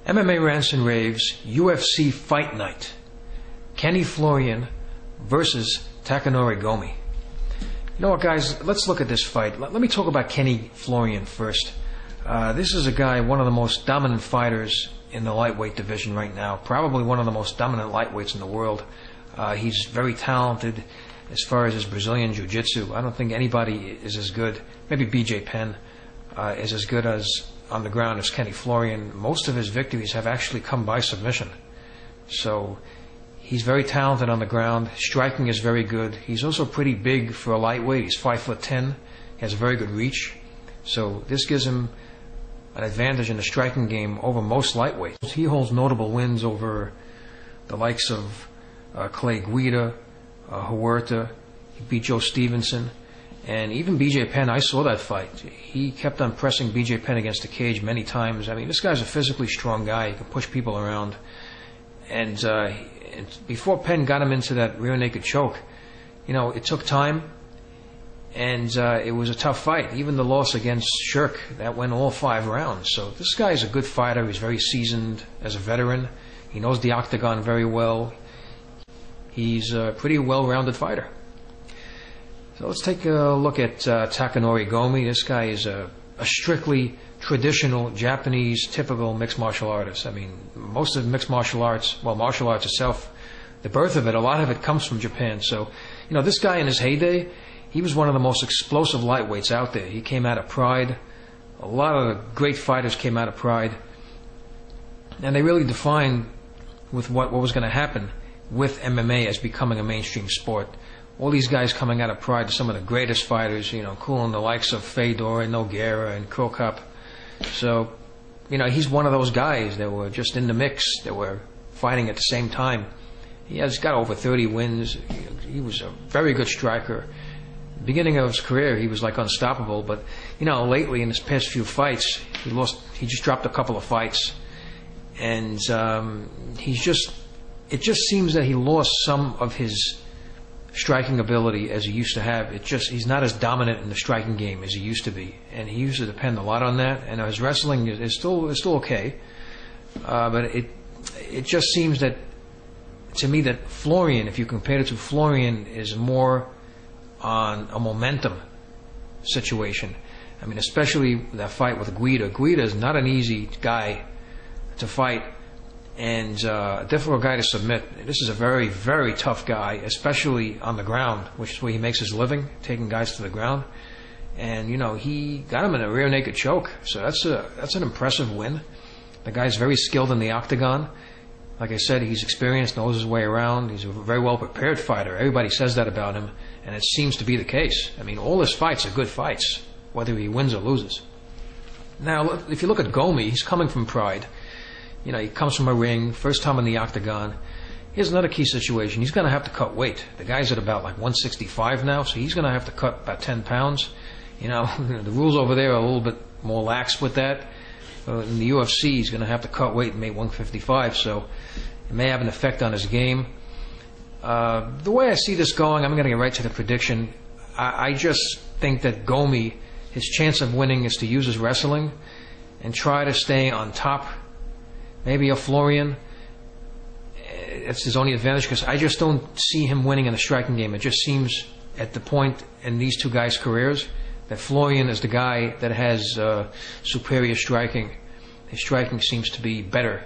MMA Rants and Raves UFC Fight Night. Kenny Florian versus Takanori Gomi. You know what, guys? Let's look at this fight. Let me talk about Kenny Florian first. This is a guy, one of the most dominant fighters in the lightweight division right now. Probably one of the most dominant lightweights in the world. He's very talented as far as his Brazilian Jiu-Jitsu. I don't think anybody is as good. Maybe BJ Penn is as good as on the ground as Kenny Florian. Most of his victories have actually come by submission. So he's very talented on the ground. Striking is very good. He's also pretty big for a lightweight. He's 5'10". He has a very good reach. So this gives him an advantage in the striking game over most lightweights. He holds notable wins over the likes of Clay Guida, Huerta. He beat Joe Stevenson. And even BJ Penn, I saw that fight. He kept on pressing BJ Penn against the cage many times. I mean, this guy's a physically strong guy. He can push people around. And before Penn got him into that rear naked choke, you know, it took time. And it was a tough fight. Even the loss against Shirk, that went all 5 rounds. So this guy's a good fighter. He's very seasoned as a veteran. He knows the octagon very well. He's a pretty well-rounded fighter. So let's take a look at Takanori Gomi. This guy is a strictly traditional Japanese typical mixed martial artist. I mean, most of mixed martial arts, well, martial arts itself, the birth of it, a lot of it comes from Japan. So, you know, this guy in his heyday, he was one of the most explosive lightweights out there. He came out of Pride. A lot of the great fighters came out of Pride. And they really defined with what was going to happen with MMA as becoming a mainstream sport. All these guys coming out of Pride, some of the greatest fighters, you know, including the likes of Fedor and Nogueira and Krokop. So, you know, he's one of those guys that were just in the mix, that were fighting at the same time. He has got over 30 wins. He was a very good striker. Beginning of his career, he was like unstoppable. But, you know, lately in his past few fights, he just dropped a couple of fights. And it just seems that he lost some of his striking ability as he used to have. He's not as dominant in the striking game as he used to be, and he used to depend a lot on that. And his wrestling is still okay, but it just seems that to me that Florian, if you compare it to Florian, is more on a momentum situation. I mean, especially that fight with Guida. Guida is not an easy guy to fight, and a difficult guy to submit. This is a very, very tough guy, especially on the ground, which is where he makes his living, taking guys to the ground. And, you know, he got him in a rear naked choke, so that's an impressive win. The guy's very skilled in the octagon. Like I said, he's experienced, knows his way around. He's a very well-prepared fighter. Everybody says that about him, and it seems to be the case. I mean, all his fights are good fights, whether he wins or loses. Now, if you look at Gomi, he's coming from Pride. You know, he comes from a ring, first time in the octagon. Here's another key situation. He's going to have to cut weight. The guy's at about like 165 now, so he's going to have to cut about 10 pounds. You know, the rules over there are a little bit more lax with that. In the UFC, he's going to have to cut weight and make 155, so it may have an effect on his game. The way I see this going, I'm going to get right to the prediction. I just think that Gomi, his chance of winning is to use his wrestling and try to stay on top. Maybe a Florian, it's his only advantage, because I just don't see him winning in the striking game. It just seems at the point in these two guys' careers that Florian is the guy that has superior striking. His striking seems to be better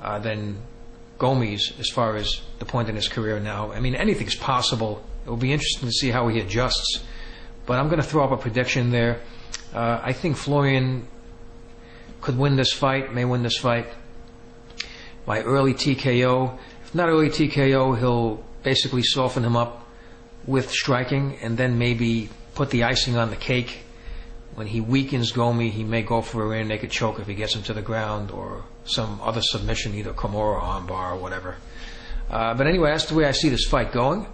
than Gomi's as far as the point in his career now. I mean, anything's possible. It will be interesting to see how he adjusts. But I'm going to throw up a prediction there. I think Florian could win this fight, may win this fight by early TKO. If not early TKO, he'll basically soften him up with striking and then maybe put the icing on the cake. When he weakens Gomi, he may go for a rear naked choke if he gets him to the ground, or some other submission, either Kimura or armbar or whatever. But anyway, that's the way I see this fight going.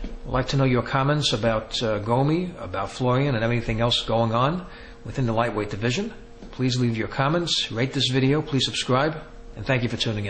I'd like to know your comments about Gomi, about Florian, and anything else going on within the lightweight division. Please leave your comments, rate this video, please subscribe, and thank you for tuning in.